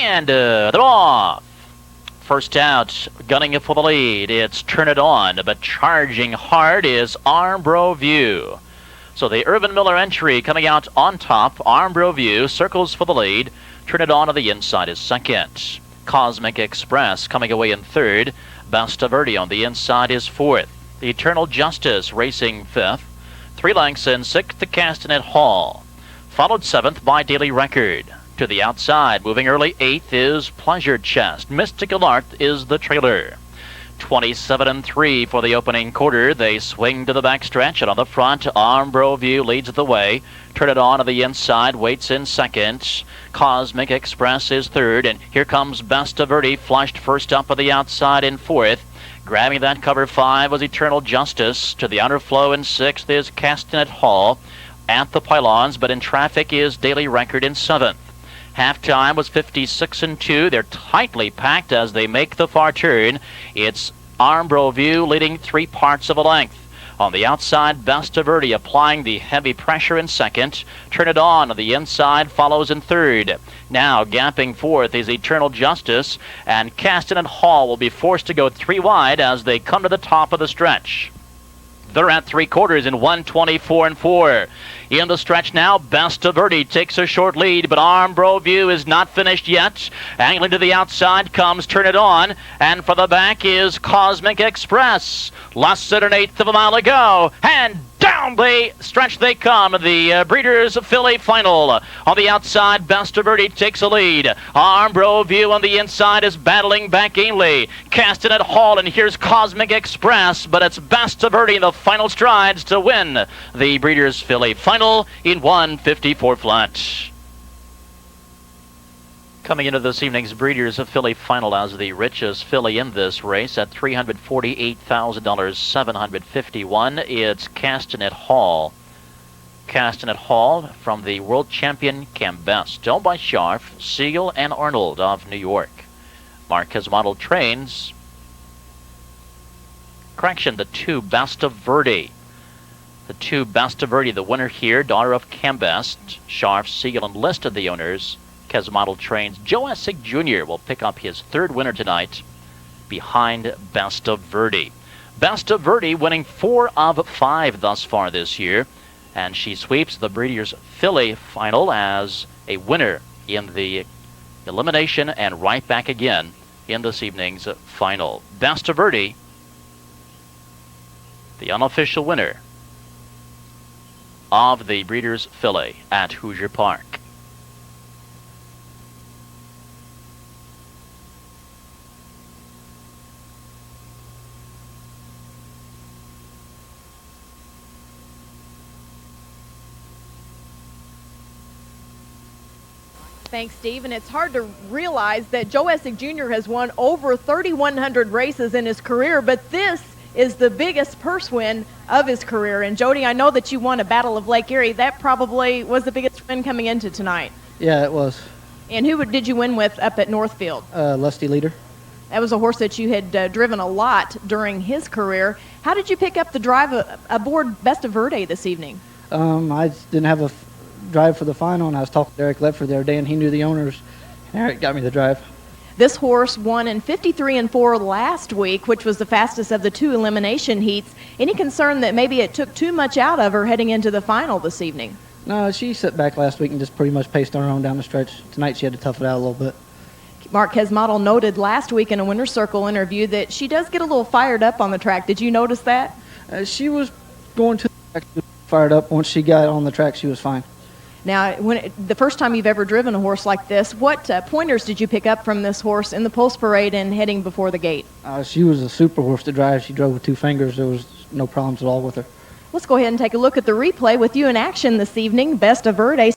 And they're off. First out, gunning it for the lead. It's Turn It On, but charging hard is Armbro View. So the Irvin Miller entry coming out on top. Armbro View circles for the lead. Turn It On the inside is second. Cosmic Express coming away in third. BESTAVERDE on the inside is fourth. The Eternal Justice racing fifth. 3 lengths in sixth, the Castanet Hall. Followed seventh by Daily Record. To the outside, moving early eighth is Pleasure Chest. Mystical Art is the trailer. 27-3 for the opening quarter. They swing to the backstretch, and on the front, Armbro View leads the way. Turn It On the inside, waits in second. Cosmic Express is third, and here comes BESTAVERDE, flushed first up on the outside in fourth. Grabbing that cover 5 was Eternal Justice. To the outer flow in sixth is Castanet Hall. At the pylons, but in traffic is Daily Record in seventh. Halftime was 56-2. They're tightly packed as they make the far turn. It's Armbro View leading 3 parts of a length. On the outside, BESTAVERDE applying the heavy pressure in second. Turn It On the inside follows in third. Now gapping fourth is Eternal Justice, and Castanet Hall will be forced to go 3 wide as they come to the top of the stretch. They're at 3/4 in 1:24.4. In the stretch now, BESTAVERDE takes a short lead, but Armbro View is not finished yet. Angling to the outside comes Turn It On, and for the back is Cosmic Express. Less than 1/8 of a mile to go, and down the stretch they come. The Breeders' Filly Final. On the outside, BESTAVERDE takes a lead. Armbro View on the inside is battling back gamely. Castanet Hall, and here's Cosmic Express, but it's BESTAVERDE in the final strides to win the Breeders' Filly Final in 1:54 flat. Coming into this evening's Breeders' Filly Final as the richest filly in this race at $348,000, $751. It's Castanet Hall. Castanet Hall from the world champion Cambest, owned by Scharf, Siegel, and Arnold of New York. Marquez Model trains. Correction, the 2 BESTAVERDE. The 2 BESTAVERDE, the winner here, daughter of Cambest. Scharf, Siegel, and listed the owners. Model trains. Joe Essig Jr. will pick up his 3rd winner tonight behind BESTAVERDE. BESTAVERDE winning 4 of 5 thus far this year, and she sweeps the Breeders' Filly Final as a winner in the elimination and right back again in this evening's final. BESTAVERDE, the unofficial winner of the Breeders' Filly at Hoosier Park. Thanks, Steve. And it's hard to realize that Joe Essig Jr. has won over 3,100 races in his career, but this is the biggest purse win of his career. And Jody, I know that you won a Battle of Lake Erie. That probably was the biggest win coming into tonight. Yeah, it was. And who did you win with up at Northfield? Lusty Leader. That was a horse that you had driven a lot during his career. How did you pick up the drive aboard BESTAVERDE this evening? I didn't have a drive for the final, and I was talking to Eric Ledford the other day, and he knew the owners, and Eric got me the drive. This horse won in 53-4 last week, which was the fastest of the 2 elimination heats. Any concern that maybe it took too much out of her heading into the final this evening? No, she sat back last week and just pretty much paced on her own down the stretch. Tonight she had to tough it out a little bit. Marquez Model noted last week in a Winner's Circle interview that she does get a little fired up on the track. Did you notice that? She was going to the track, fired up. Once she got on the track, she was fine. Now, the first time you've ever driven a horse like this, what pointers did you pick up from this horse in the Pulse Parade and heading before the gate? She was a super horse to drive. She drove with 2 fingers. There was no problems at all with her. Let's go ahead and take a look at the replay with you in action this evening. BESTAVERDE